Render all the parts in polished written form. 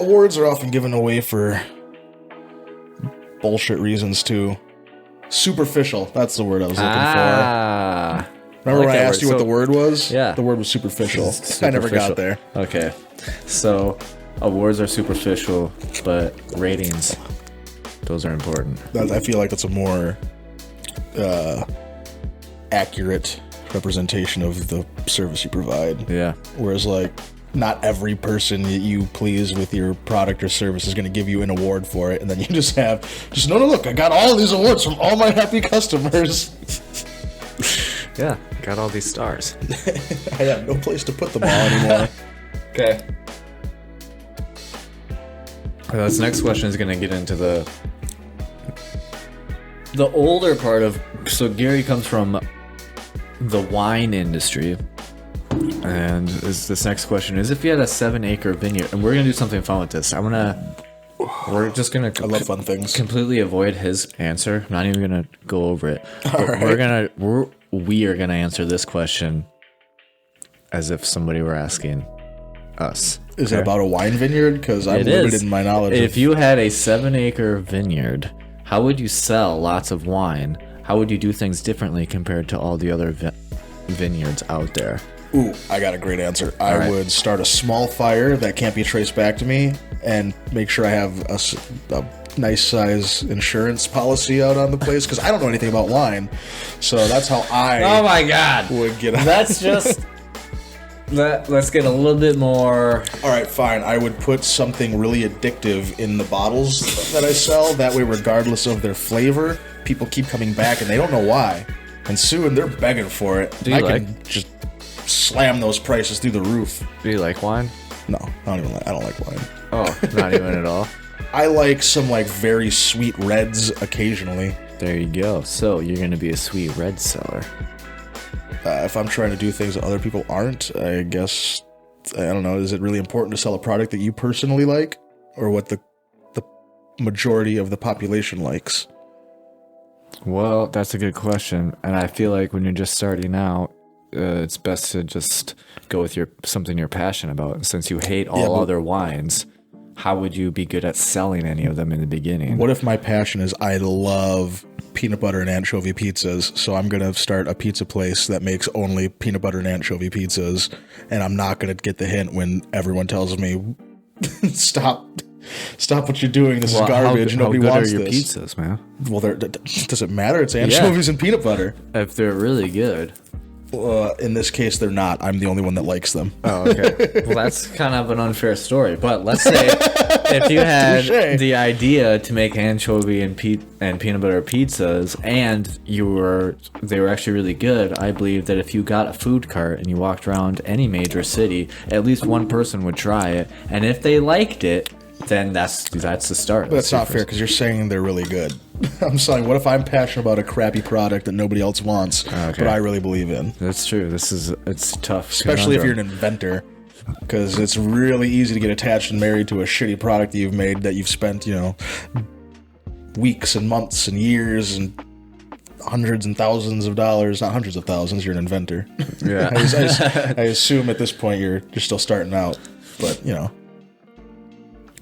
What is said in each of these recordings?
awards are often given away for bullshit reasons too. Superficial. That's the word I was looking for. Remember when I asked you what the word was? Yeah. The word was superficial. I never got there. Okay. So awards are superficial, but ratings, those are important. I feel like it's a more accurate representation of the service you provide. Yeah. Whereas, like, not every person that you please with your product or service is going to give you an award for it, and then you no, look, I got all these awards from all my happy customers. Yeah, got all these stars. I have no place to put them all anymore. Okay. This next question is going to get into the older part of... So Gary comes from the wine industry. And this next question is, if you had a 7-acre vineyard... And we're going to do something fun with this. We're just going to... I love fun things. Completely avoid his answer. I'm not even going to go over it. All right. We are going to answer this question as if somebody were asking us. Is it about a wine vineyard? Because I'm limited in my knowledge. If you had a 7-acre vineyard, how would you sell lots of wine? How would you do things differently compared to all the other vineyards out there? Ooh, I got a great answer. I would start a small fire that can't be traced back to me and make sure I have a nice size insurance policy out on the place, because I don't know anything about wine. So that's how I oh my God. would get out. That's just... Let's get a little bit more... All right, fine. I would put something really addictive in the bottles that I sell. That way, regardless of their flavor, people keep coming back and they don't know why. And soon they're begging for it. Do you can just slam those prices through the roof. Do you like wine? No, I don't like wine. Oh, not even at all? I like some like very sweet reds occasionally. There you go. So you're going to be a sweet red seller. If I'm trying to do things that other people aren't, I guess, I don't know, is it really important to sell a product that you personally like, or what the majority of the population likes? Well, that's a good question. And I feel like when you're just starting out, it's best to just go with something you're passionate about. And since you hate all other wines, how would you be good at selling any of them in the beginning? What if my passion is I love peanut butter and anchovy pizzas, so I'm going to start a pizza place that makes only peanut butter and anchovy pizzas, and I'm not going to get the hint when everyone tells me, stop what you're doing, this is garbage, nobody wants this. How good are your pizzas, man? Well, does it matter? It's anchovies and peanut butter. If they're really good. In this case, they're not. I'm the only one that likes them. Oh, okay. Well, that's kind of an unfair story. But let's say if you had the idea to make anchovy and peanut butter pizzas, and they were actually really good, I believe that if you got a food cart and you walked around any major city, at least one person would try it, and if they liked it, then that's the start. But that's not fair, because you're saying they're really good. I'm saying, what if I'm passionate about a crappy product that nobody else wants, but I really believe in? That's true. It's tough. Especially if you're an inventor, because it's really easy to get attached and married to a shitty product that you've made that you've spent, weeks and months and years and hundreds and thousands of dollars, not hundreds of thousands, you're an inventor. Yeah. I assume at this point you're still starting out, but,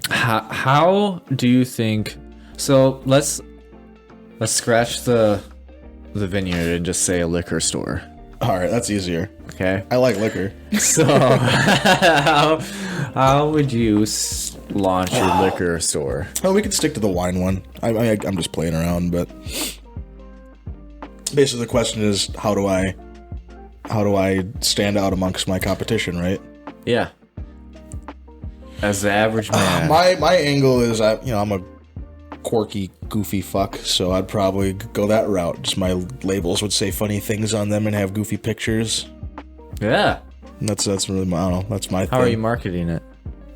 How do you think... So let's scratch the vineyard and just say a liquor store. All right, that's easier. Okay. I like liquor. So how would you launch your liquor store? Oh, we could stick to the wine one. I'm just playing around, but basically the question is, how do I stand out amongst my competition, right? Yeah. As the average man. My angle is, I'm a quirky, goofy fuck, so I'd probably go that route. Just my labels would say funny things on them and have goofy pictures. Yeah. And that's really my, I don't know, that's my thing. How are you marketing it?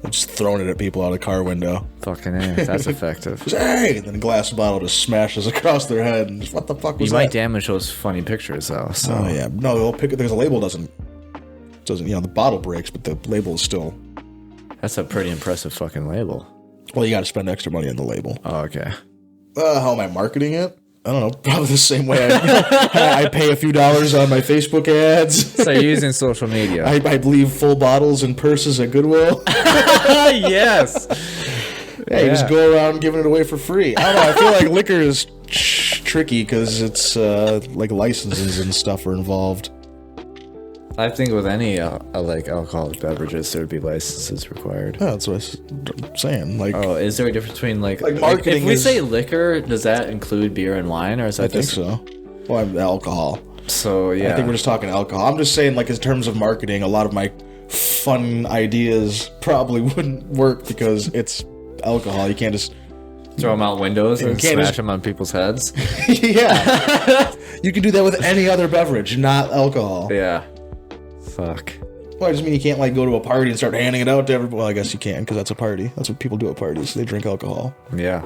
I'm just throwing it at people out of the car window. Fucking A, that's effective. Just, hey! And then a glass bottle just smashes across their head, and just, what the fuck was that? You might damage those funny pictures, though. So. Oh, yeah. No, they'll pick it because the label doesn't, the bottle breaks, but the label is still... That's a pretty impressive fucking label. Well, you got to spend extra money on the label. Oh, okay. How am I marketing it? I don't know. Probably the same way I pay a few dollars on my Facebook ads. So you're using social media. I leave full bottles in purses at Goodwill. Yes. Yeah, you just go around giving it away for free. I don't know. I feel like liquor is tricky because it's like licenses and stuff are involved. I think with any like alcoholic beverages, there would be licenses required. Yeah, that's what I'm saying. Like, oh, is there a difference between like marketing? If we say liquor, does that include beer and wine, or is that I think so. Well, alcohol. So yeah, I think we're just talking alcohol. I'm just saying, like, in terms of marketing, a lot of my fun ideas probably wouldn't work because it's alcohol. You can't just throw them out windows and smash them on people's heads. Yeah, you can do that with any other beverage, not alcohol. Yeah. Fuck. Well, I just mean you can't like go to a party and start handing it out to everybody. Well, I guess you can because that's a party. That's what people do at parties. They drink alcohol. Yeah.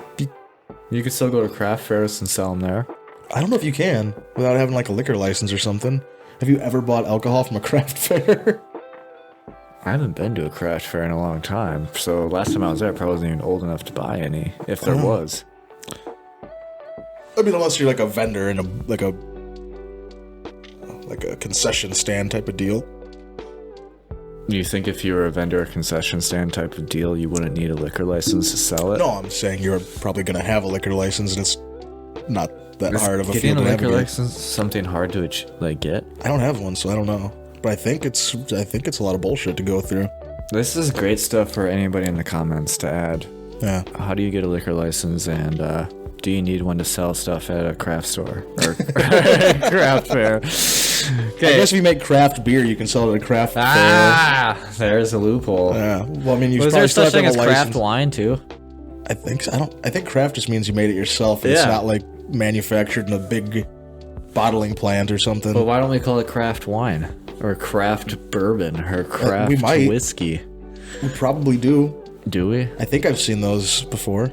You could still go to craft fairs and sell them there. I don't know if you can without having like a liquor license or something. Have you ever bought alcohol from a craft fair? I haven't been to a craft fair in a long time, so last time I was there, I probably wasn't even old enough to buy any, if there was. I mean, unless you're like a vendor in a concession stand type of deal. You think if you were a vendor or concession stand type of deal, you wouldn't need a liquor license to sell it? No, I'm saying you're probably going to have a liquor license, and it's not that hard of a field to navigate. Getting a liquor license something hard to get? I don't have one, so I don't know. But I think it's a lot of bullshit to go through. This is great stuff for anybody in the comments to add. Yeah. How do you get a liquor license, and do you need one to sell stuff at a craft store or craft fair? Okay. I guess if you make craft beer, you can sell it at a craft fair. There's a loophole. Yeah. Well, I mean, Was there such thing as craft wine too? I think so. I think craft just means you made it yourself. It's not like manufactured in a big bottling plant or something. But why don't we call it craft wine or craft bourbon or craft whiskey? We probably do. Do we? I think I've seen those before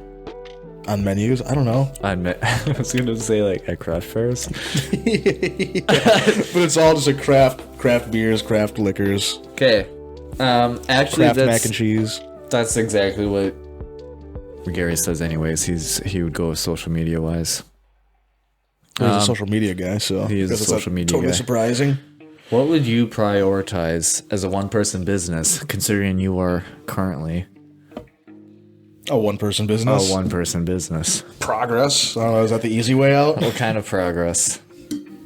on menus. I don't know. I was gonna say like at craft fairs. Yeah. But it's all just a craft beers, craft liquors. Okay. Actually, craft mac and cheese. That's exactly what Gary says. Anyways, he would go social media wise. He's a social media guy, so he is a social media totally guy. Surprising. What would you prioritize as a one-person business, considering you are currently a one-person business? A one-person business. Progress. I don't know, is that the easy way out? What kind of progress?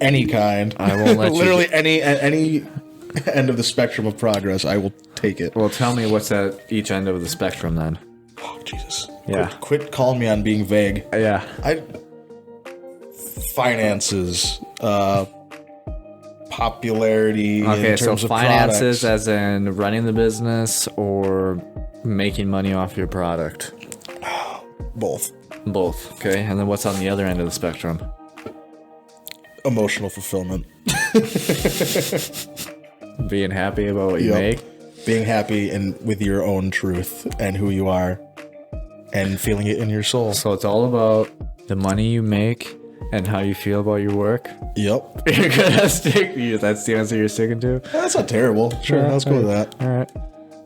Any kind. I won't let Literally any end of the spectrum of progress, I will take it. Well, tell me what's at each end of the spectrum then. Oh, Jesus. Yeah. Quit calling me on being vague. Yeah. Finances, popularity. Okay, in terms so of finances products. as in running the business or making money off your product? Both. Both. Okay, and then what's on the other end of the spectrum? Emotional fulfillment. Being happy about what you make. Being happy and with your own truth and who you are, and feeling it in your soul. So it's all about the money you make and how you feel about your work. Yep. You're gonna stick. That's the answer you're sticking to. That's not terrible. Sure, Yeah, let's go with that. All right.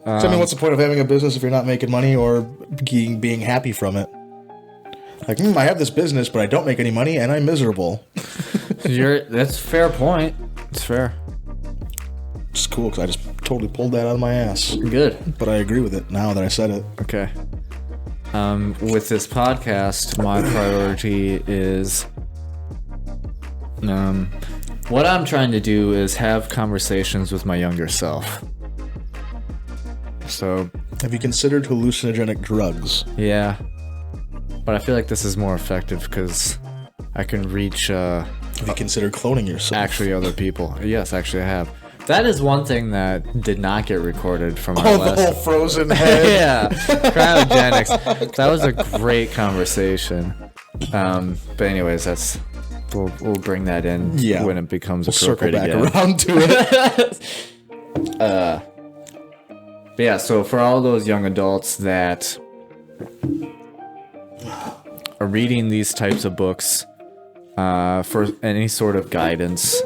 So, I mean, what's the point of having a business if you're not making money or being happy from it? Like, I have this business, but I don't make any money, and I'm miserable. That's a fair point. It's fair. It's cool because I just totally pulled that out of my ass. Good. But I agree with it now that I said it. Okay. With this podcast, my priority is what I'm trying to do is have conversations with my younger self. So, have you considered hallucinogenic drugs? Yeah. But I feel like this is more effective because I can reach have you considered cloning yourself? Actually, other people. Yes, actually I have. That is one thing that did not get recorded from my last... the whole frozen head. Yeah, cryogenics. That was a great conversation. But anyways, we'll bring that in when it becomes appropriate circle back around to it. But yeah, so for all those young adults that are reading these types of books for any sort of guidance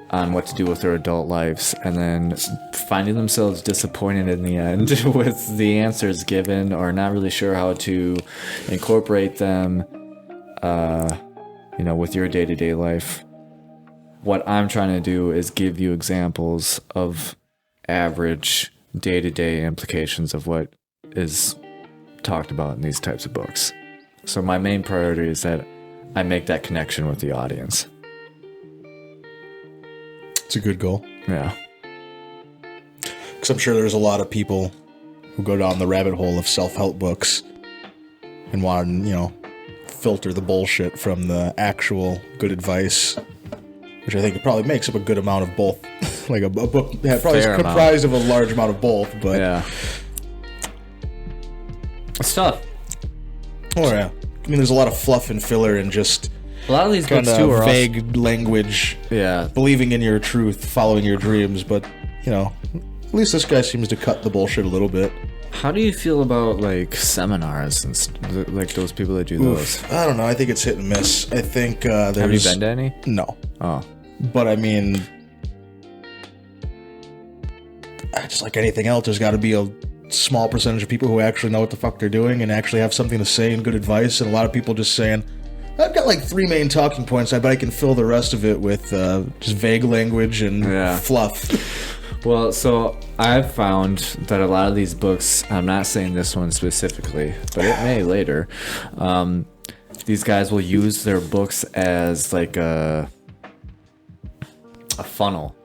on what to do with their adult lives, and then finding themselves disappointed in the end with the answers given, or not really sure how to incorporate them, with your day-to-day life. What I'm trying to do is give you examples of average day-to-day implications of what is talked about in these types of books. So my main priority is that I make that connection with the audience. It's a good goal. Yeah. Because I'm sure there's a lot of people who go down the rabbit hole of self-help books and want to, you know, filter the bullshit from the actual good advice, which I think it probably makes up a good amount of both. Like a book probably is comprised of a large amount of both, but yeah, it's tough. Oh yeah, I mean, there's a lot of fluff and filler and just a lot of these kind books too of are vague language. Yeah, believing in your truth, following your dreams, but you know, at least this guy seems to cut the bullshit a little bit. How do you feel about like seminars and like those people that do those? I don't know. I think it's hit and miss. I think there's... Have you been to any? No. Oh. But I mean, just like anything else, there's got to be a small percentage of people who actually know what the fuck they're doing and actually have something to say and good advice. And a lot of people just saying, I've got like 3 main talking points. I bet I can fill the rest of it with just vague language and fluff. Well, so I've found that a lot of these books, I'm not saying this one specifically, but it may later, these guys will use their books as like a funnel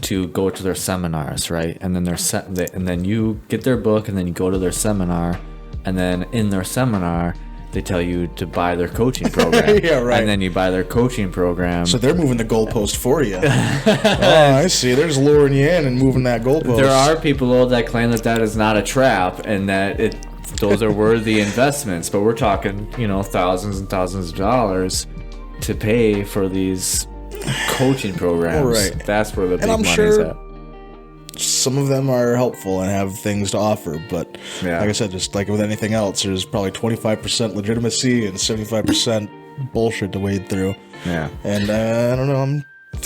to go to their seminars, right? And then and then you get their book and then you go to their seminar, and then in their seminar they tell you to buy their coaching program. Yeah, right. And then you buy their coaching program. So they're moving the goalpost for you. Oh, I see. They're just luring you in and moving that goalpost. There are people though that claim that that is not a trap and that those are worthy investments, but we're talking, you know, thousands and thousands of dollars to pay for these coaching programs. Right. That's where the big money's sure at. Some of them are helpful and have things to offer, but like I said, just like with anything else, there's probably 25% legitimacy and 75% bullshit to wade through. Yeah. And I don't know,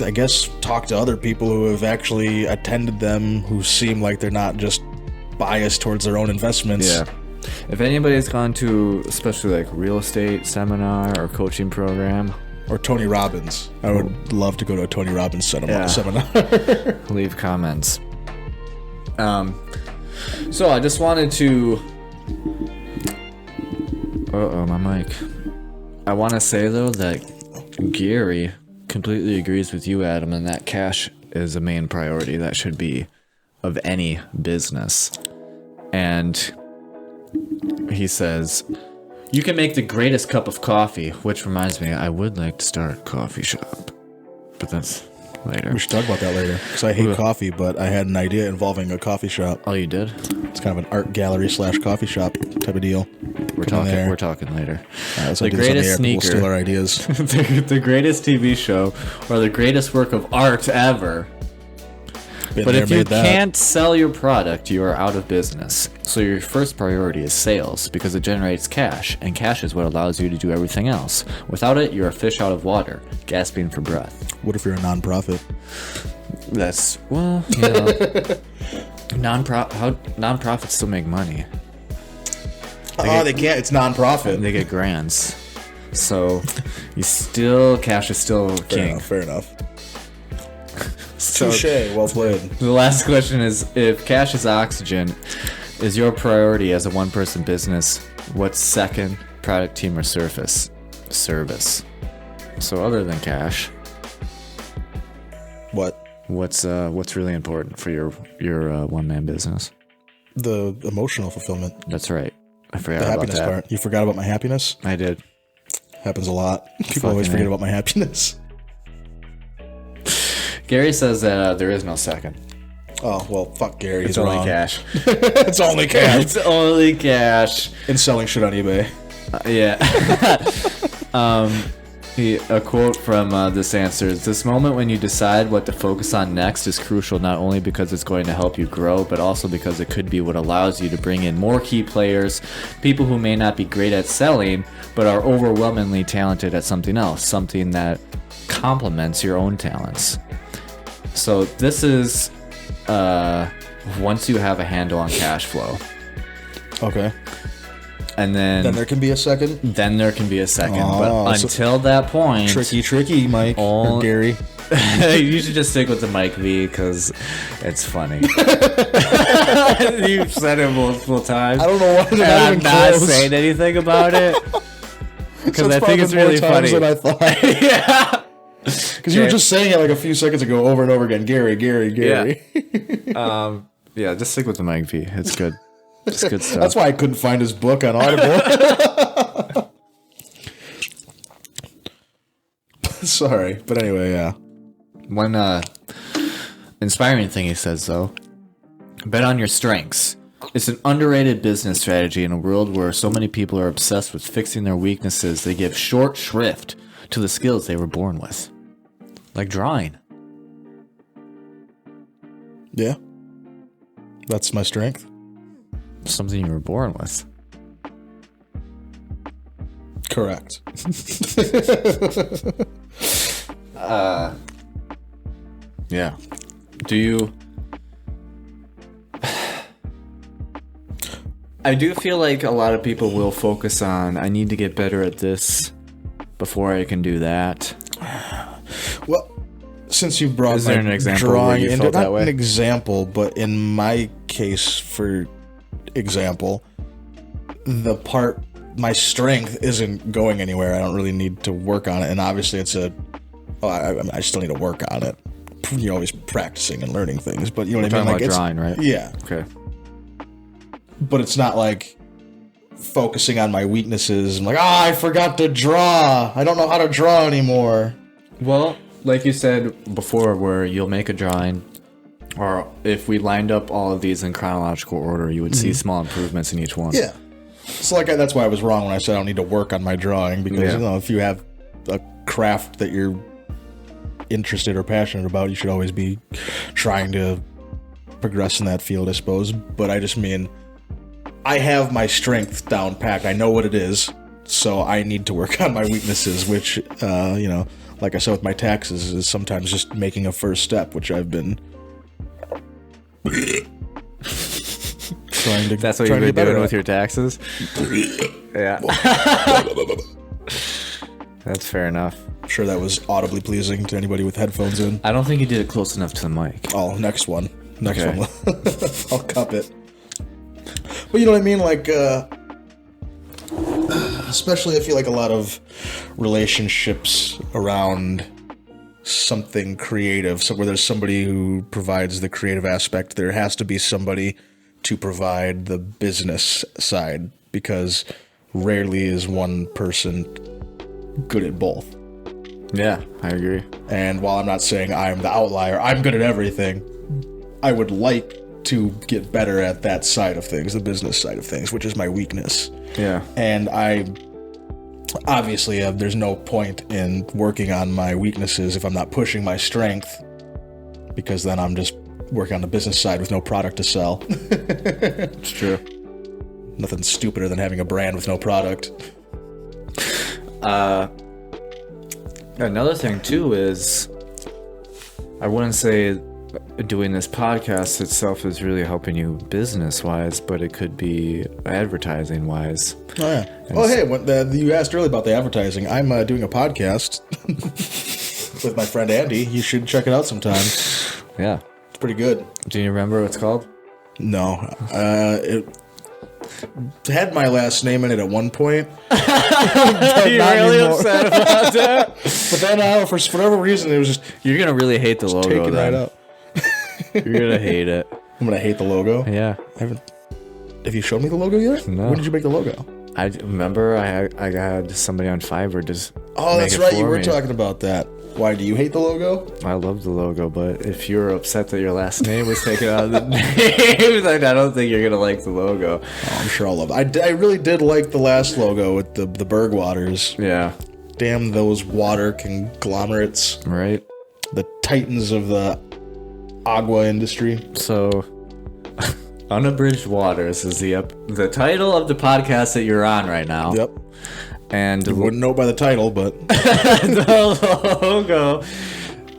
I guess talk to other people who have actually attended them who seem like they're not just biased towards their own investments. Yeah. If anybody's gone to especially like real estate seminar or coaching program, or Tony Robbins, I would love to go to a Tony Robbins seminar. Leave comments. So I just wanted to my mic. I want to say though that Gary completely agrees with you, Adam, and that cash is a main priority that should be of any business. And he says, you can make the greatest cup of coffee, which reminds me, I would like to start a coffee shop, but that's later. We should talk about that later, because I hate coffee, but I had an idea involving a coffee shop. Oh, you did? It's kind of an art gallery / coffee shop type of deal. We're talking later. The greatest sneaker. We'll steal our ideas. the greatest TV show or the greatest work of art ever. But if you can't sell your product, you are out of business. So your first priority is sales because it generates cash, and cash is what allows you to do everything else. Without it, you're a fish out of water, gasping for breath. What if you're a nonprofit? That's, well, you know, nonprofits still make money. They can't. It's nonprofit. They get grants. So cash is still king. Fair enough. So, touché, well played. The last question is, if cash is oxygen, is your priority as a one-person business, what's second, product, team, or service? So other than cash, what's really important for your one-man business? The emotional fulfillment. That's right. I forgot the about happiness that. part. You forgot about my happiness? I did. Happens a lot. People always forget about my happiness. Gary says that there is no second. Oh, well, fuck Gary. It's only cash. It's only cash. It's only cash. And selling shit on eBay. Yeah. A quote from this answer is, this moment when you decide what to focus on next is crucial, not only because it's going to help you grow, but also because it could be what allows you to bring in more key players, people who may not be great at selling, but are overwhelmingly talented at something else, something that complements your own talents. So this is once you have a handle on cash flow. Okay. And then there can be a second? Then there can be a second. But until that point... Tricky, Mike. Or Gary. You should just stick with the Mike V because it's funny. You've said it multiple times. I don't know why they're I'm not saying anything about it because I think it's really funny. Than I thought. Yeah. Because you were just saying it like a few seconds ago, over and over again. Gary. Yeah. Yeah. Just stick with the Mike V. It's good. It's good stuff. That's why I couldn't find his book on Audible. Sorry, but anyway, yeah. One inspiring thing he says, though, bet on your strengths. It's an underrated business strategy in a world where so many people are obsessed with fixing their weaknesses. They give short shrift to the skills they were born with. Like drawing. Yeah. That's my strength. Something you were born with. Correct. Yeah. Do you... I do feel like a lot of people will focus on, I need to get better at this before I can do that. Well, since you brought Is there an example drawing where you into felt that not way? an example, but in my case, for example, the part, my strength isn't going anywhere. I don't really need to work on it, and obviously I still need to work on it. You're always practicing and learning things, but you know what I mean? Like it's drawing, right? Yeah. Okay. But it's not like focusing on my weaknesses and like, I forgot to draw. I don't know how to draw anymore. Well, like you said before, where you'll make a drawing, or if we lined up all of these in chronological order, you would see small improvements in each one. Yeah. So like that's why I was wrong when I said I don't need to work on my drawing, because you know, if you have a craft that you're interested or passionate about, you should always be trying to progress in that field, I suppose. But I just mean, I have my strength down packed. I know what it is, so I need to work on my weaknesses, which, you know, like I said with my taxes, is sometimes just making a first step, which I've been trying to. That's what you've been doing with your taxes? Yeah. That's fair enough. I'm sure that was audibly pleasing to anybody with headphones in. I don't think you did it close enough to the mic. Oh, next one. Next Okay. one. I'll cup it. But you know what I mean? Like, especially I feel like a lot of relationships around something creative, so where there's somebody who provides the creative aspect, there has to be somebody to provide the business side, because rarely is one person good at both. Yeah, I agree. And while I'm not saying I'm the outlier, I'm good at everything, I would like to get better at that side of things, the business side of things, which is my weakness. Yeah. And I obviously there's no point in working on my weaknesses if I'm not pushing my strength, because then I'm just working on the business side with no product to sell. It's true. Nothing stupider than having a brand with no product. Another thing too is, I wouldn't say doing this podcast itself is really helping you business wise, but it could be advertising wise. Oh yeah. Oh hey, you asked earlier about the advertising. I'm doing a podcast with my friend Andy. You should check it out sometime. Yeah. It's pretty good. Do you remember what it's called? No. It had my last name in it at one point. You're really upset about that? But then for whatever reason, it was just You're gonna really hate the logo. taken right Then. up. You're gonna hate it. I'm gonna hate the logo. Yeah. Have you showed me the logo yet? No. When did you make the logo? I remember I had somebody on Fiverr just. Oh, make that's it right. for You were me. talking about that. Why do you hate the logo? I love the logo, but if you're upset that your last name was taken out of the name, then I don't think you're gonna like the logo. Oh, I'm sure I'll love it. I really did like the last logo with the Bergwaters. Yeah. Damn those water conglomerates. Right. The titans of the agua industry. So, Unabridged Waters is the title of the podcast that you're on right now. Yep. And You wouldn't know by the title, but the logo,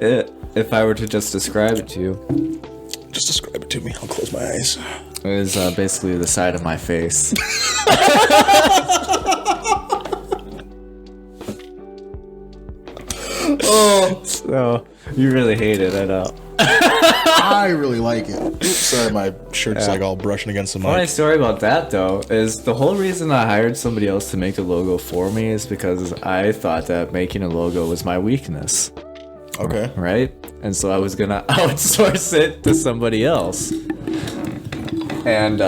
if I were to just describe it to you, just describe it to me. I'll close my eyes. is basically the side of my face. Oh, So you really hate it, I know. I really like it. Oops, sorry, my shirt's like all brushing against the Funny mic. story about that though is the whole reason I hired somebody else to make the logo for me is because I thought that making a logo was my weakness, Okay. right? And so I was gonna outsource it to somebody else. And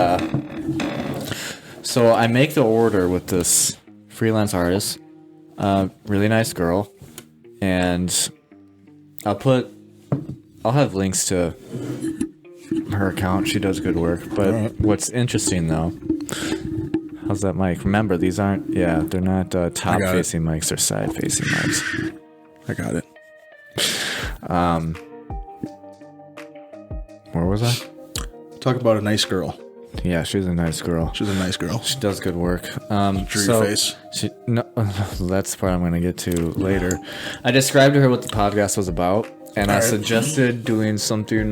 so I make the order with this freelance artist, really nice girl, and I'll have links to her account. She does good work. But Alright. what's interesting though, how's that mic? Remember, these aren't, they're not top facing mics, they're side facing mics. I got it. Where was I? Talk about a nice girl. Yeah, she's a nice girl. She's a nice girl. She does good work. Drew your face. No, that's the part I'm going to get to later. I described to her what the podcast was about, and I Alright. suggested doing something,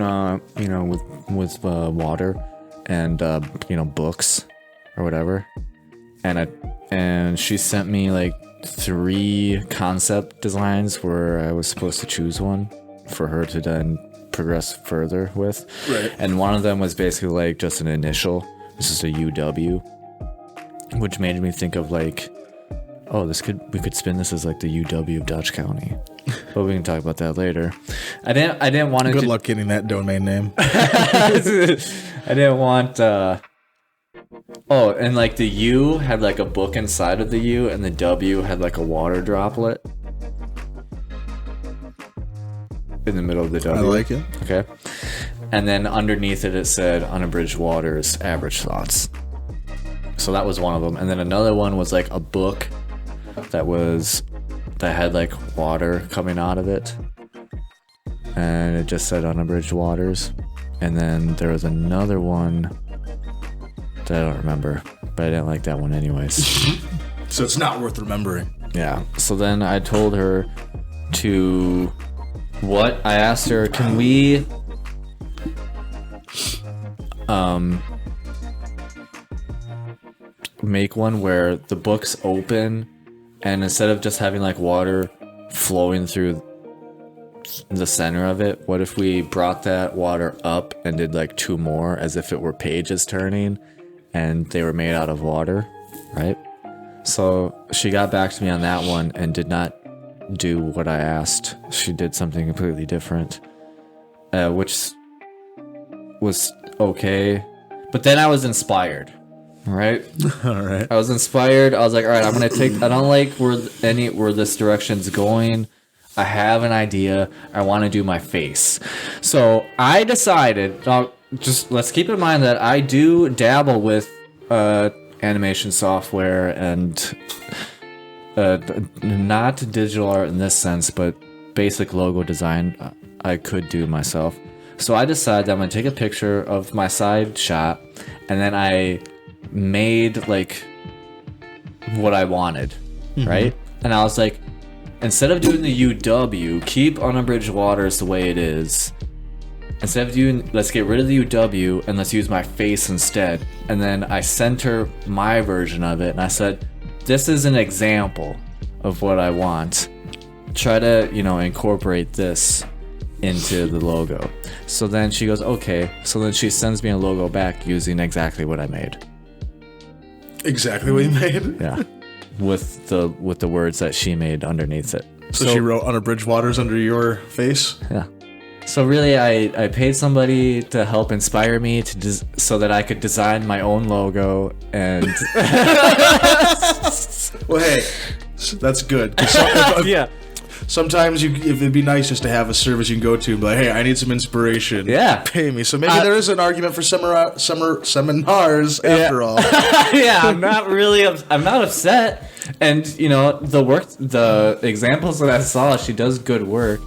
with water and books or whatever. And she sent me like 3 concept designs where I was supposed to choose one for her to then progress further with. Right. And one of them was basically like just an initial. This is a UW, which made me think of like, oh, we could spin this as like the UW of Dutch County. But we can talk about that later. I didn't want to. Good luck getting that domain name. I didn't want. Oh, and like the U had like a book inside of the U, and the W had like a water droplet in the middle of the W. I like it. Okay. And then underneath it, it said Unabridged Waters, Average Thoughts. So that was one of them. And then another one was like a book that had like water coming out of it. And it just said Unabridged Waters. And then there was another one that I don't remember, but I didn't like that one anyways. So it's not worth remembering. Yeah. So then I told her I asked her, can we make one where the book's open, and instead of just having like water flowing through the center of it, what if we brought that water up and did like 2 more as if it were pages turning and they were made out of water, right? So she got back to me on that one and did not do what I asked. She did something completely different, which was okay. But then I was inspired, right? All right. I was inspired. I was like, all right, I'm gonna take. I don't like where this direction's going. I have an idea. I want to do my face. So I decided. Just let's keep in mind that I do dabble with animation software and not digital art in this sense, but basic logo design I could do myself. So I decided that I'm gonna take a picture of my side shot, and then I made like what I wanted, right? And I was like, instead of doing the UW, keep Unabridged Waters the way it is. Instead of doing, let's get rid of the UW and let's use my face instead. And then I sent her my version of it, and I said, this is an example of what I want. Try to, incorporate this into the logo. So then she goes, okay. So then she sends me a logo back using exactly what I made. Exactly what you made? Yeah. With the words that she made underneath it. So she wrote Unabridged Waters under your face? Yeah. So really, I paid somebody to help inspire me so that I could design my own logo and. Well, hey, that's good. Yeah. Sometimes if it'd be nice just to have a service you can go to and be like, hey, I need some inspiration. Yeah. Pay me. So maybe there is an argument for summer seminars after all. Yeah, I'm not upset. And the examples that I saw, she does good work.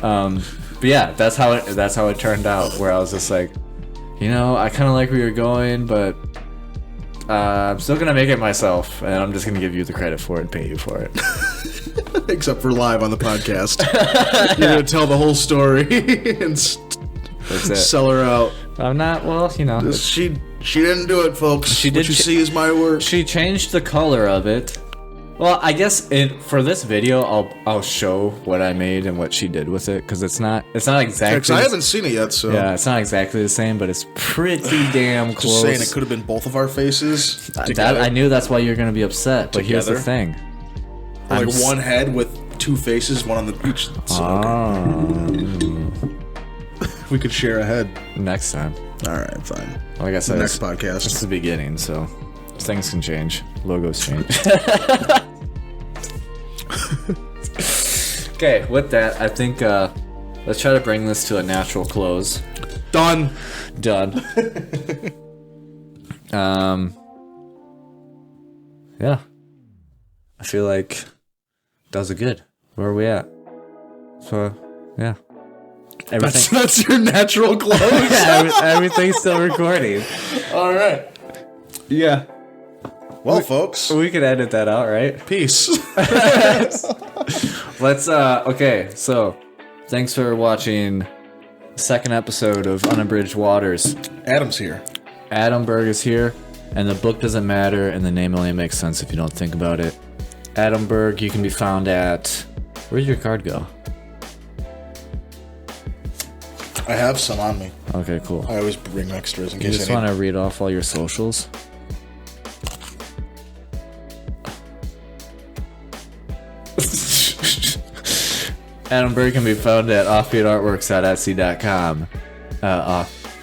But yeah, that's how it turned out, where I was just like, I kind of like where you're going, but I'm still going to make it myself, and I'm just going to give you the credit for it and pay you for it. Except for live on the podcast. You're going to tell the whole story and sell her out. I'm not, She didn't do it, folks. She what did you see is my work. She changed the color of it, Well, I guess for this video, I'll show what I made and what she did with it, because it's not exactly. Because I haven't seen it yet, so yeah, it's not exactly the same, but it's pretty damn close. Just saying, it could have been both of our faces. That I knew that's why you're gonna be upset. But here's the thing: like one head with two faces, one on the each. So, we could share a head next time. All right, fine. Like I said, next podcast. It's the beginning, so things can change. Logos change. Okay, with that, I think let's try to bring this to a natural close. Done. Yeah. I feel like that was good. Where are we at? So, yeah. That's your natural close. Yeah, everything's still recording. All right. Yeah. Well, folks, we could edit that out, right? Peace. Let's okay, so thanks for watching the second episode of Unabridged Waters. Adam's here. Adam Berg is here, and the book doesn't matter, and the name only makes sense if you don't think about it. Adam Berg, you can be found at... Where'd your card go? I have some on me. Okay, cool. I always bring extras in case you just want to read off all your socials? Adam Berg can be found at offbeatartworks.etsy.com,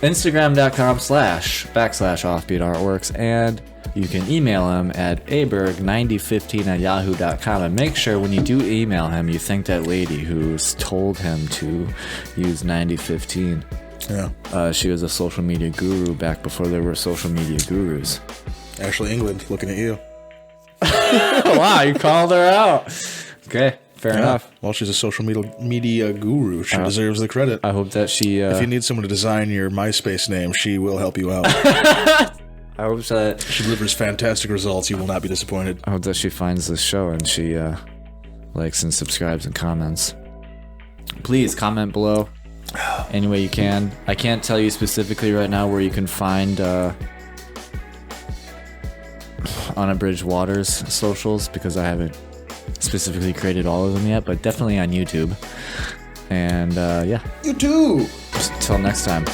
Instagram.com/offbeatartworks, and you can email him at aberg9015@yahoo.com. And make sure when you do email him, you thank that lady who's told him to use 9015. Yeah. She was a social media guru back before there were social media gurus. Ashley England, looking at you. Wow, you called her out. Okay. Fair enough. Well, she's a social media guru. She deserves the credit. I hope that she... if you need someone to design your MySpace name, she will help you out. I hope that... She delivers fantastic results. You will not be disappointed. I hope that she finds this show and she likes and subscribes and comments. Please comment below any way you can. I can't tell you specifically right now where you can find Unabridged Waters socials, because I haven't specifically created all of them yet, but definitely on YouTube. And yeah, YouTube. until next time.